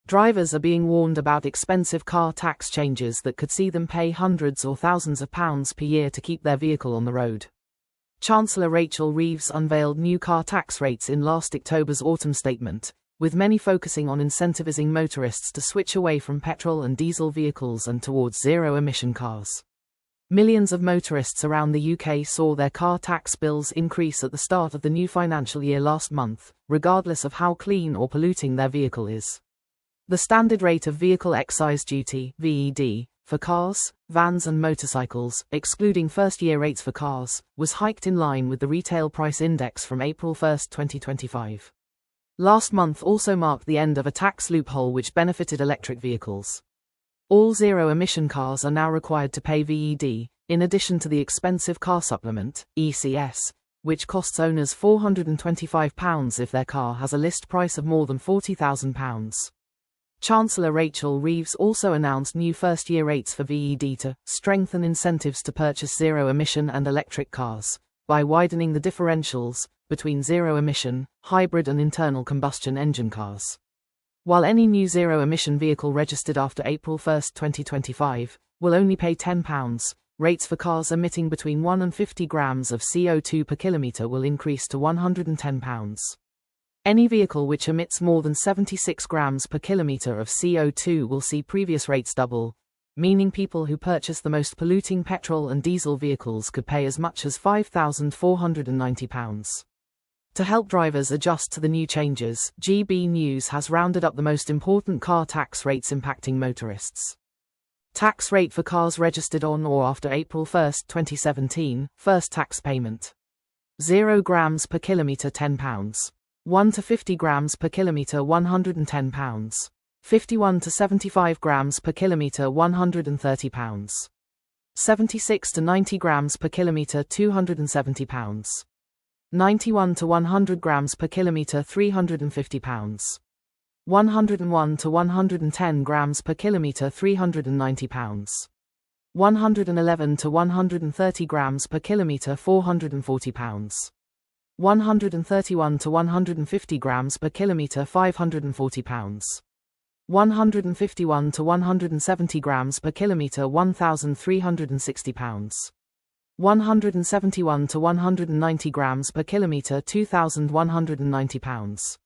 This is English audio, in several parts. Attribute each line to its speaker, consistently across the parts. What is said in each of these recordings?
Speaker 1: Drivers are being warned about expensive car tax changes that could see them pay hundreds or thousands of pounds per year to keep their vehicle on the road. Chancellor Reeves unveiled new car tax rates in last October's autumn statement, with many focusing on incentivizing motorists to switch away from petrol and diesel vehicles and towards zero-emission cars. Millions of motorists around the UK saw their car tax bills increase at the start of the new financial year last month, regardless of how clean or polluting their vehicle is. The standard rate of vehicle excise duty (VED) for cars, vans and motorcycles, excluding first-year rates for cars, was hiked in line with the Retail Price Index from April 1, 2025. Last month also marked the end of a tax loophole which benefited electric vehicles. All zero-emission cars are now required to pay VED, in addition to the expensive car supplement, ECS, which costs owners £425 if their car has a list price of more than £40,000. Chancellor Reeves also announced new first-year rates for VED to strengthen incentives to purchase zero-emission and electric cars, by widening the differentials between zero-emission, hybrid and internal combustion engine cars. While any new zero-emission vehicle registered after April 1, 2025, will only pay £10, rates for cars emitting between 1 and 50 grams of CO2 per kilometre will increase to £110. Any vehicle which emits more than 76 grams per kilometre of CO2 will see previous rates double, meaning people who purchase the most polluting petrol and diesel vehicles could pay as much as £5,490. To help drivers adjust to the new changes, GB News has rounded up the most important car tax rates impacting motorists. Tax rate for cars registered on or after April 1, 2017, first tax payment. 0 grams per kilometre £10. 1 to 50 grams per kilometre £110. 51 to 75 grams per kilometre £130. 76 to 90 grams per kilometre £270. 91 to 100 grams per kilometre £350. 101 to 110 grams per kilometre £390. 111 to 130 grams per kilometre £440. 131 to 150 grams per kilometre £540. 151 to 170 grams per kilometre £1,360. 171 to 190 grams per kilometre £2,190.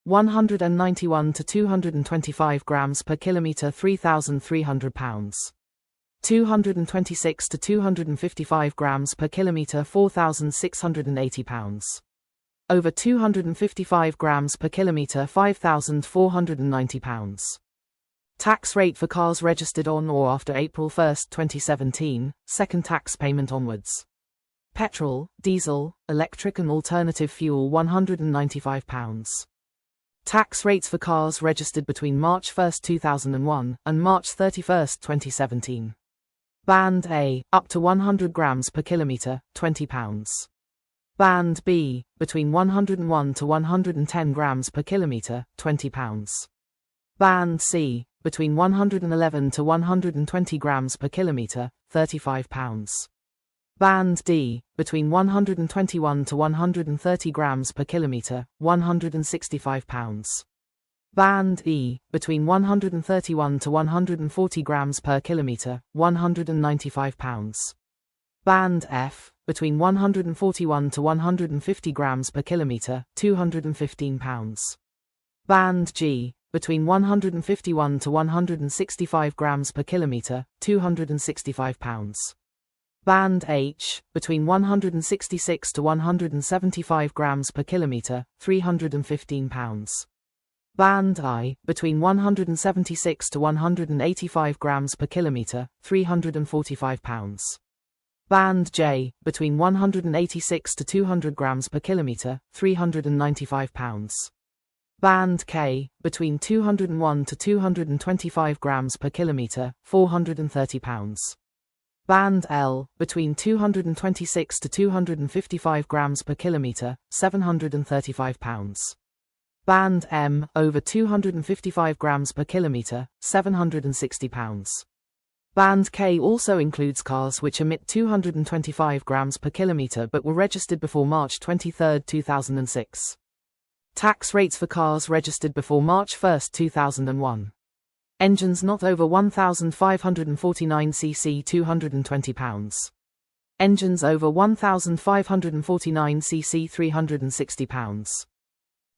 Speaker 1: 191 to 225 grams per kilometre £3,300. 226 to 255 grams per kilometre £4,680. Over 255 grams per kilometre £5,490. Tax rate for cars registered on or after April 1, 2017, second tax payment onwards. Petrol, diesel, electric and alternative fuel £195. Tax rates for cars registered between March 1, 2001 and March 31, 2017. Band A, up to 100 grams per kilometre, £20. Band B, between 101 to 110 grams per kilometre, £20. Band C, between 111 to 120 grams per kilometre, £35. Band D, between 121 to 130 grams per kilometre, £165. Band E, between 131 to 140 grams per kilometre, £195. Band F, between 141 to 150 grams per kilometre, £215. Band G, between 151 to 165 grams per kilometre, £265. Band H, between 166 to 175 grams per kilometre, £315. Band I, between 176 to 185 grams per kilometre, £345. Band J, between 186 to 200 grams per kilometre, £395. Band K, between 201 to 225 grams per kilometre, £430. Band L, between 226 to 255 grams per kilometre, £735. Band M, over 255 grams per kilometre, £760. Band K also includes cars which emit 225 grams per kilometre but were registered before March 23, 2006. Tax rates for cars registered before March 1, 2001. Engines not over 1,549 cc £220. Engines over 1,549 cc £360.